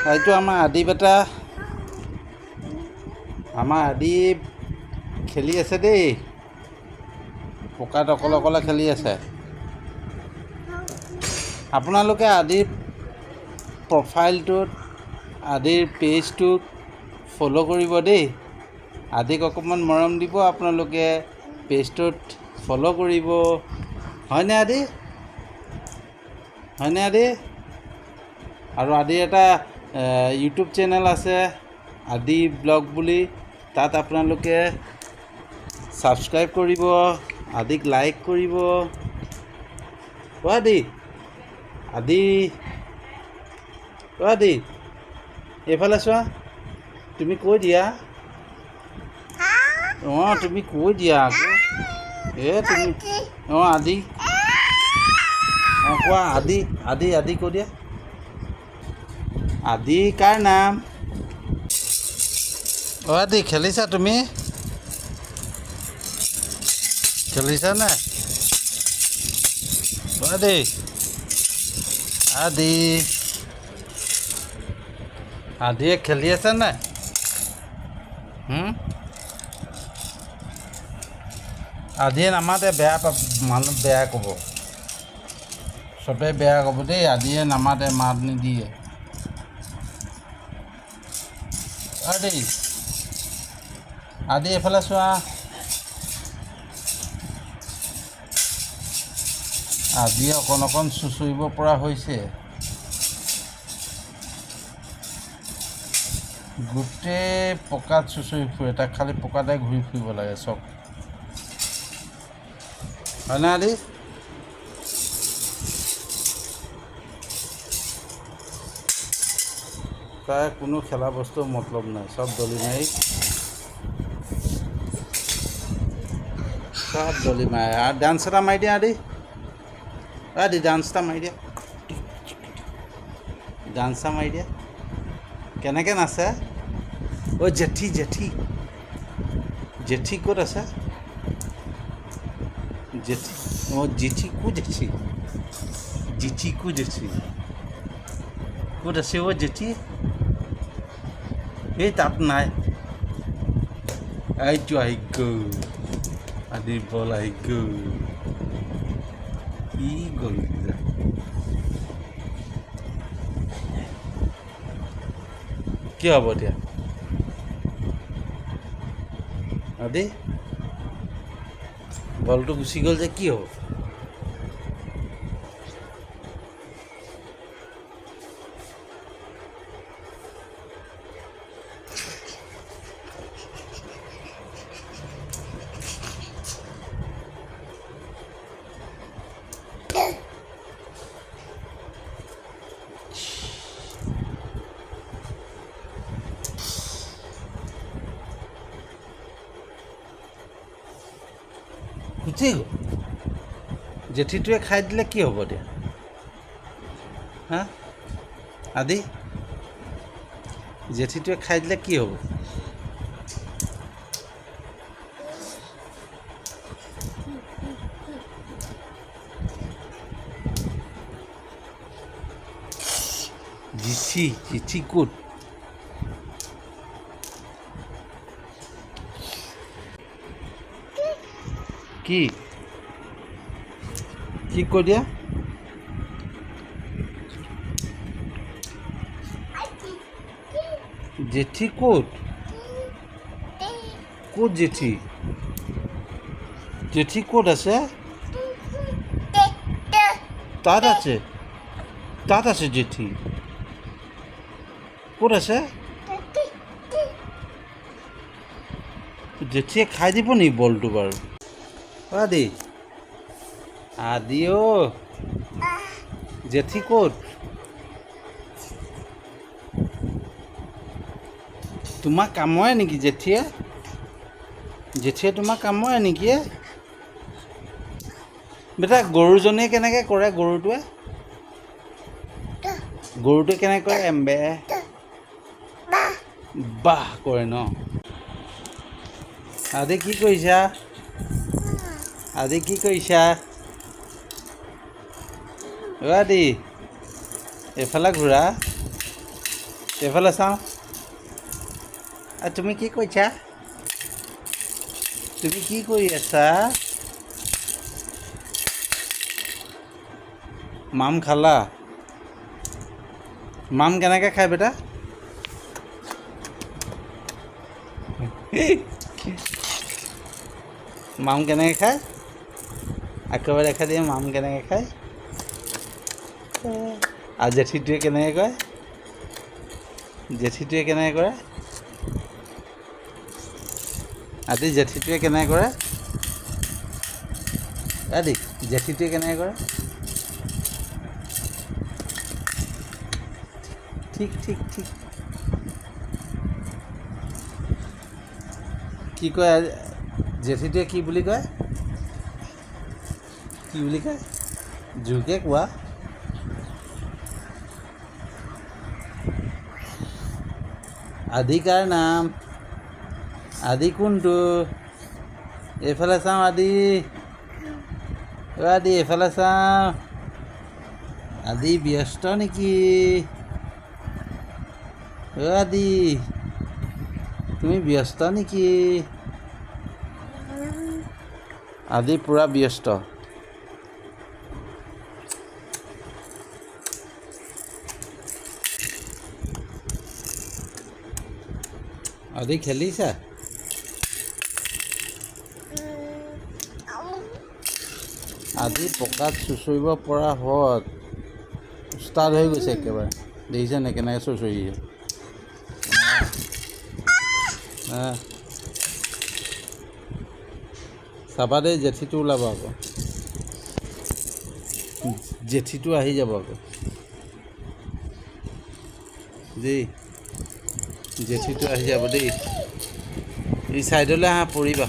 এইটো আমাৰ আদি বেটা আদি খেলি আছে দেই পকাত অকলে খেলি আছে আপোনালোকে আদিৰ প্ৰফাইলটোত আদিৰ পেজটোক ফ'ল' কৰিব দেই আদিক অকণমান মৰম দিব আপোনালোকে পেজটোত ফ'ল' কৰিব হয়নে আদি আৰু আদিৰ এটা ইউটিউব চেনেল আছে আদি ব্লগ বুলি তাত আপোনালোকে ছাবস্ক্ৰাইব কৰিব আদিক লাইক কৰিব আদি এইফালে চোৱা তুমি কৈ দিয়া তুমি কৈ দিয়া আকৌ তুমি আদি কোৱা আদি কৈ দিয়া আদি কাৰ নাম আদি খেলিছা তুমি খেলিছানে আদিয়ে খেলি আছে নাই আদিয়ে নামাতে বেয়া মানুহ বেয়া ক'ব চবেই বেয়া ক'ব দেই আদিয়ে নামাতে মাত নিদিয়ে আদি এইফালে চোৱা আদিয়ে অকণ চুচৰিব পৰা হৈছে গোটেই পকাত চুচৰি ফুৰে তাক খালি পকাতে ঘূৰি ফুৰিব লাগে চব হয়নে আদি তাৰ কোনো খেলা বস্তু মতলব নাই চব দলি মাৰি আৰু ডান্স এটা মাৰি দিয়া আদি ডান্স এটা মাৰি দিয়া কেনেকৈ নাচে জেঠি ক'ত আছে জেঠি ক'ত আছে জেঠি এই তাত নাই এইটো আহি গ'ল আদিৰ বল আহি গ'ল কি গ'ল কি হ'ব এতিয়া আদি বলটো গুচি গ'ল যে কি হ'ব গুচি গ'ল জেঠিটোৱে খাই দিলে কি হ'ব এতিয়া আদি জেঠিটোৱে খাই দিলে কি হ'ব জেঠি ক'ত কি কৈ দিয়া জেঠি ক'ত জেঠি ক'ত আছে তাত আছে জেঠি ক'ত আছে জেঠিয়ে খাই দিব নি বলটো বাৰু আদি জেঠি ক'ত তোমাক কামোৰে নেকি জেঠিয়ে তোমাক কামোৰে নেকি বেটা গৰুজনীয়ে কেনেকৈ কৰে গৰুটোৱে কেনেকৈ কৰে এম্বে বাহ কৰে ন আদি কি কৰিছা আদি এইফালে ঘূৰা এইফালে চাওঁ তুমি কি কৈছা তুমি কি কৰি আছা মাম খালা মাম কেনেকৈ খায় বেটা মাম কেনেকৈ খায় আকৌ দেখা দিয়ে মাম কেনেকৈ খায় আৰু জেঠীটোৱে কেনেকৈ কয় জেঠীটোৱে কেনেকৈ কৰে আদি জেঠীটোৱে কেনেকৈ কৰে আদি জেঠীটোৱে কেনেকৈ কৰে ঠিক ঠিক ঠিক কি কয় জেঠীটোৱে কি বুলি কয় কি বুলি কয় জোৰকৈ কোৱা আদি কাৰ নাম আদি কোনটো এইফালে চাওঁ আদি আদি এইফালে চাওঁ আদি ব্যস্ত নেকি আদি তুমি ব্যস্ত নেকি আদি পূৰা ব্যস্ত আদি খেলিছা আদি পকাত চুঁচৰিব পৰা হত উস্তাদ হৈ গৈছে একেবাৰে দেখিছে নে কেনেকৈ চুঁচৰিছে চাবা দেই জেঠীটো ওলাব আকৌ জেঠীটো আহি যাব আকৌ দেই জেঠীটো আহি যাব দেই এই ছাইডলৈ আহা পৰিবা